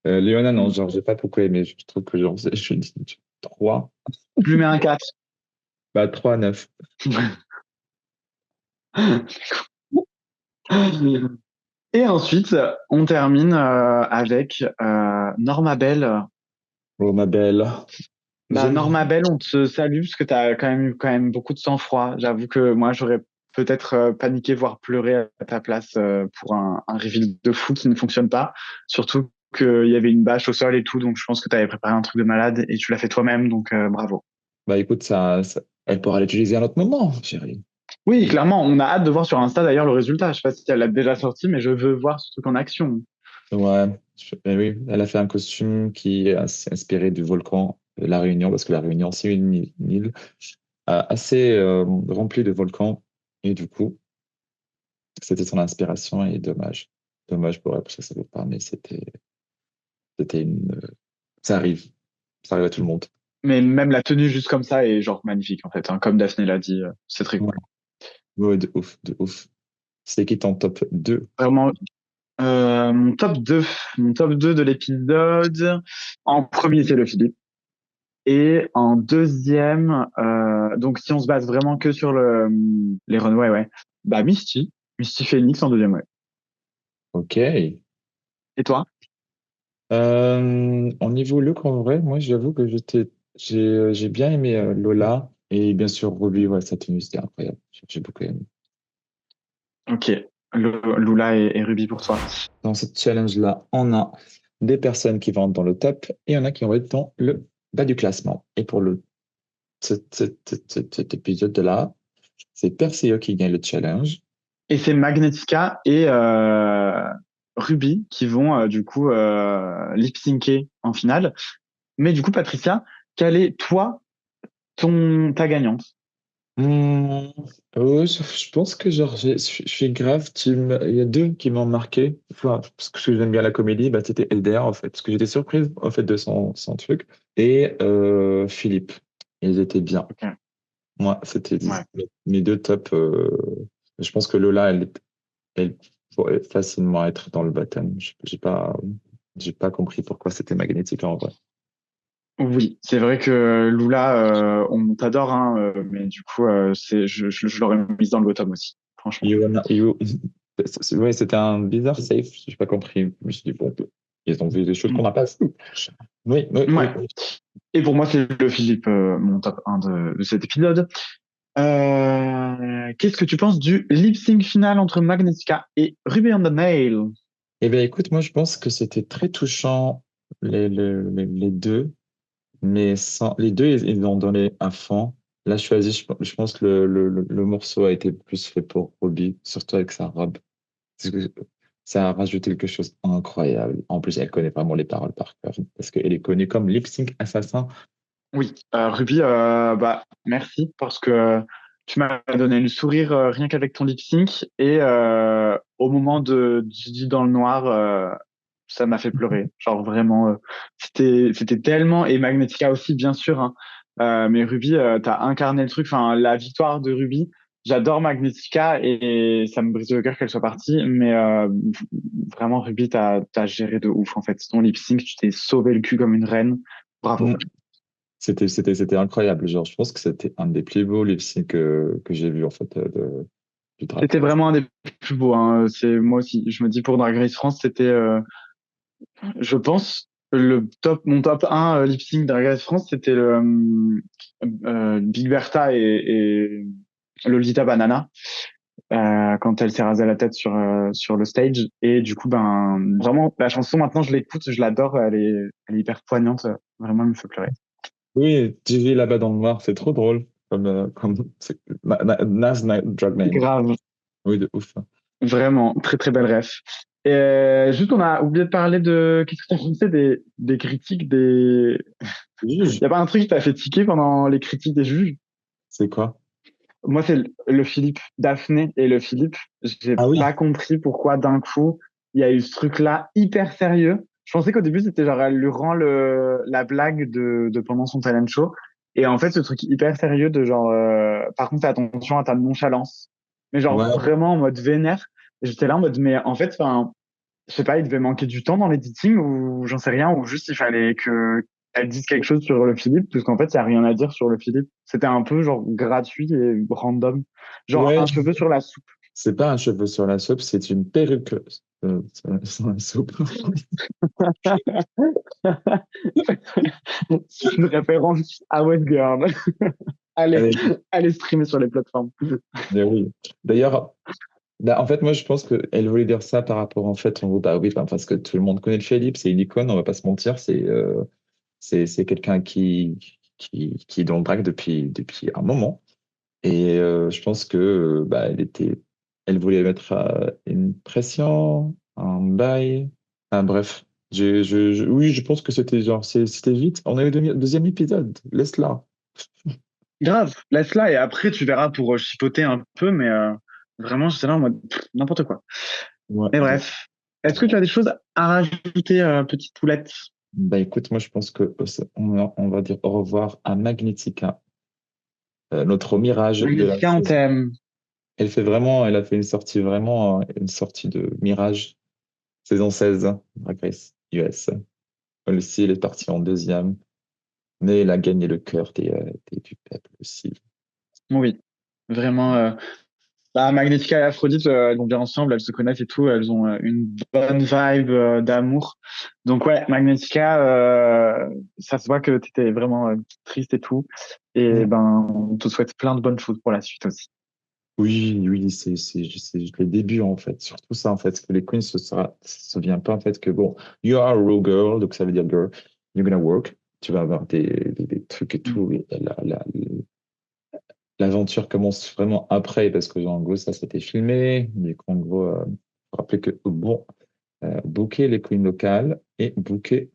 Léona, non, Mm. genre, j'ai pas beaucoup aimé. Je trouve que, genre, je dis 3, Je lui mets un 4. bah, 3 à 9. Et ensuite, on termine avec Norma Bell. Oh, ma belle. Bah, J'aime Norma Bell, on te salue parce que tu as quand même eu quand même beaucoup de sang-froid. J'avoue que moi, j'aurais peut-être paniqué, voire pleuré à ta place pour un reveal de fou qui ne fonctionne pas. Surtout qu'il y avait une bâche au sol et tout, donc je pense que tu avais préparé un truc de malade et tu l'as fait toi-même, donc bravo. Bah écoute, elle pourra l'utiliser à un autre moment, chérie. Oui, clairement, on a hâte de voir sur Insta d'ailleurs le résultat. Je sais pas si elle l'a déjà sorti, mais je veux voir ce truc en action. Ouais, oui, elle a fait un costume qui est assez inspiré du volcan de La Réunion, parce que La Réunion, c'est une île assez remplie de volcans. Et du coup, c'était son inspiration et dommage. Dommage pour elle, parce que ça ne veut pas, mais c'était ça arrive. Ça arrive à tout le monde. Mais même la tenue juste comme ça est genre magnifique en fait, hein. Comme Daphné l'a dit, c'est très Ouais, cool. ouais, de ouf, de ouf. C'est qui ton top 2? Vraiment, mon top 2, mon top 2 de l'épisode. En premier, c'est le Philippe. Et en deuxième, donc si on se base vraiment que sur les runways, ouais. Bah Misty. Misty Phoenix en deuxième, ouais. Ok. Et toi? Au niveau look, en vrai, moi, j'avoue que j'ai bien aimé Lola et bien sûr Ruby, ouais, sa tenue, c'était incroyable. J'ai beaucoup aimé. Ok. Lula et Ruby pour toi. Dans cette challenge-là, on a des personnes qui vont dans le top et on a qui vont être dans le bas du classement. Et pour cet épisode-là, c'est Perseo qui gagne le challenge. Et c'est Magnetica et Ruby qui vont du coup lip-syncer en finale. Mais du coup, Patricia, quelle est toi ta gagnante? Hum, je pense que genre, je suis grave team. Il y a deux qui m'ont marqué. Enfin, parce que j'aime bien la comédie, bah, c'était LDR en fait. Parce que j'étais surprise en fait de son truc. Et Philippe. Ils étaient bien. Ok, Moi, c'était ouais. mes deux tops. Je pense que Lola, elle pourrait facilement être dans le bottom. J'ai pas compris pourquoi c'était Magnétique en vrai. Oui, c'est vrai que Lula, on t'adore, hein, mais du coup, je l'aurais mise dans le bottom aussi, franchement. Ouais, c'était un bizarre safe. J'ai pas compris. Je me suis dit, bon, ils ont vu des choses qu'on n'a pas vues. Oui, oui, Ouais. oui. Et pour moi, c'est le Philippe, mon top 1 de cet épisode. Qu'est-ce que tu penses du lip sync final entre Magnetica et Ruby on the Nail? Eh bien, écoute, moi, je pense que c'était très touchant, les deux, mais les deux, ils ont donné à fond. Là, je pense que le morceau a été plus fait pour Robbie, surtout avec sa robe. Parce que ça a rajouté quelque chose d'incroyable. En plus, elle connaît vraiment les paroles par cœur, parce qu'elle est connue comme lip sync assassin. Oui, Ruby, bah merci parce que tu m'as donné le sourire rien qu'avec ton lip sync et au moment de Didi dans le noir, ça m'a fait pleurer. Genre vraiment, c'était tellement et Magnetica aussi bien sûr, hein. Mais Ruby, t'as incarné le truc. Enfin, la victoire de Ruby. J'adore Magnetica et ça me brise le cœur qu'elle soit partie, mais vraiment Ruby, t'as géré de ouf en fait. Ton lip sync, tu t'es sauvé le cul comme une reine. Bravo. Mm. C'était incroyable. Genre, je pense que c'était un des plus beaux lip sync que j'ai vu, en fait, du Drag C'était Race. vraiment un des plus beaux, hein. C'est moi aussi. Je me dis pour Drag Race France, c'était, je pense, mon top 1 lip sync Drag Race France, c'était le Big Bertha et Lolita Banana quand elle s'est rasée la tête sur le stage. Et du coup, ben vraiment, la chanson maintenant, je l'écoute, je l'adore. Elle est hyper poignante. Vraiment, elle me fait pleurer. Oui, Gigi là-bas dans le noir, c'est trop drôle. Nas Drag Name. Grave. Oui, de ouf. Vraiment, très très belle ref. Et juste, on a oublié de parler de qu'est-ce que tu as pensé des critiques des. Juge, Y a pas un truc qui t'a fait tiquer pendant les critiques des juges? c'est quoi? Moi, c'est le Philippe, Daphné et le Philippe. J'ai Ah oui. pas compris pourquoi d'un coup il y a eu ce truc-là hyper sérieux. Je pensais qu'au début c'était genre elle lui rend la blague de pendant son talent show. Et en fait, ce truc hyper sérieux de genre, par contre, fais attention à ta nonchalance. Mais genre Ouais, vraiment en mode vénère. Et j'étais là en mode, mais en fait, enfin, je sais pas, il devait manquer du temps dans l'editing ou j'en sais rien, ou juste il fallait que elle dise quelque chose sur le Philippe, parce qu'en fait, il y a rien à dire sur le Philippe. C'était un peu genre gratuit et random. Genre ouais, un cheveu sur la soupe. c'est pas un cheveu sur la soupe, c'est une perruque sur la soupe. C'est une référence à Westgirl. Allez, Allez, allez streamer sur les plateformes. mais oui. D'ailleurs, en fait, moi, je pense qu'elle voulait dire ça par rapport, en fait, bah oui, enfin, parce que tout le monde connaît le Philippe, c'est une icône, on va pas se mentir, c'est quelqu'un qui est dans le drag depuis un moment. Et je pense que bah, elle voulait mettre une pression, un bail. Enfin, bref, oui, je pense que c'était genre, c'était vite. On est au deuxième épisode, laisse-la. Grave, laisse-la et après tu verras pour chipoter un peu, mais vraiment, j'étais là en mode n'importe quoi. Ouais. Mais bref, est-ce que tu as des choses à rajouter, petite poulette? Bah écoute, moi je pense que on va dire au revoir à Magnetica, notre mirage de la Magnifique, on saison. t'aime. Elle a fait une sortie vraiment, une sortie de mirage, saison 16, Drag Race US. Elle aussi, elle est partie en deuxième. Mais elle a gagné le cœur du peuple aussi. Oui, vraiment. Bah, Magnetica et Aphrodite, elles vont bien ensemble, elles se connaissent et tout, elles ont une bonne vibe d'amour. Donc ouais, Magnetica, ça se voit que tu étais vraiment triste et tout. Et Mm. ben, on te souhaite plein de bonnes choses pour la suite aussi. Oui, oui, c'est les débuts en fait. Surtout ça en fait, que les queens se souviennent pas en fait que bon, you are a real girl, donc ça veut dire girl, you're gonna work, tu vas avoir des trucs et Mm. tout. Et l'aventure commence vraiment après parce que en gros ça c'était filmé. Mais en gros, faut rappeler que bon, booker les queens locales et booker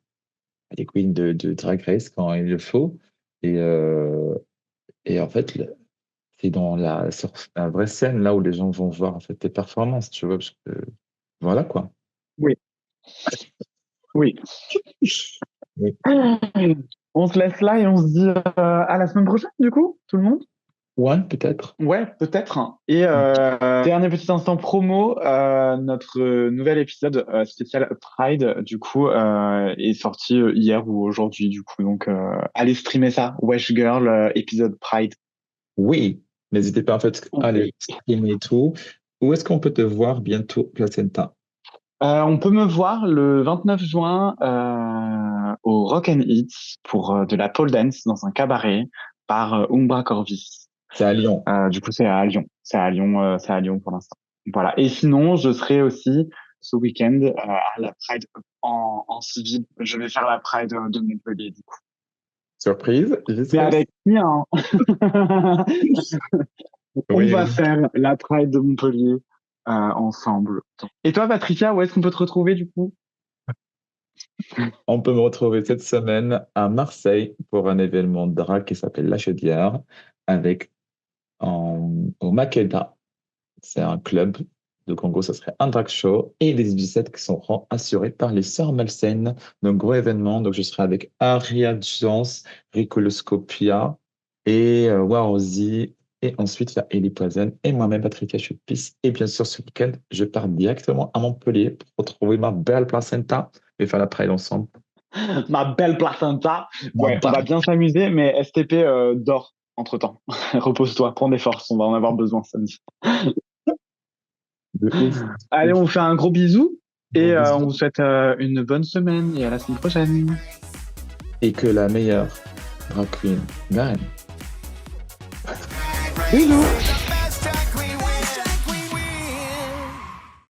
les queens de Drag Race quand il le faut. Et, euh, et en fait, c'est sur la vraie scène, là où les gens vont voir en fait tes performances, tu vois, parce que voilà quoi. Oui, oui. Oui. On se laisse là et on se dit à la semaine prochaine, du coup, tout le monde. Ouais, peut-être. Ouais, peut-être. Et dernier petit instant promo, notre nouvel épisode spécial Pride, du coup, est sorti hier ou aujourd'hui, du coup. Donc, allez streamer ça. Wesh Girl, épisode Pride. Oui, n'hésitez pas en fait à aller streamer et tout. Où est-ce qu'on peut te voir bientôt, Placenta? On peut me voir le 29 juin au Rock and Eats pour de la pole dance dans un cabaret par Umbra Corvis. C'est à Lyon. Du coup, c'est à Lyon. C'est à Lyon pour l'instant. Voilà. Et sinon, je serai aussi ce week-end à la Pride en civil. Je vais faire la Pride de Montpellier, du coup. Surprise, j'y Mais serai aussi. avec qui, hein? On Oui, va oui. faire la Pride de Montpellier ensemble. Et toi, Patricia, où est-ce qu'on peut te retrouver, du coup? On peut me retrouver cette semaine à Marseille pour un événement de drag qui s'appelle La Chaudière avec au Makeda. C'est un club. Donc, en gros, ça serait un drag show et des visites qui seront assurées par les Sœurs Malsaines. Donc, gros événement. Donc, je serai avec Aria Jones, Ricoloscopia et Warozi. Et ensuite, il y a Ellie Poison et moi-même, Patricia Chupis. Et bien sûr, ce week-end, je pars directement à Montpellier pour retrouver ma belle placenta et faire la Pride ensemble. Ma belle placenta. Ma Ouais, on va belle bien s'amuser, mais STP dort entre-temps. Repose-toi, prends des forces, on va en avoir besoin samedi. de ouf. Allez, Ouf. on vous fait un gros bisou Gros et on bisous. vous souhaite une bonne semaine et à la semaine prochaine. Et que la meilleure drag queen gagne. Bisous!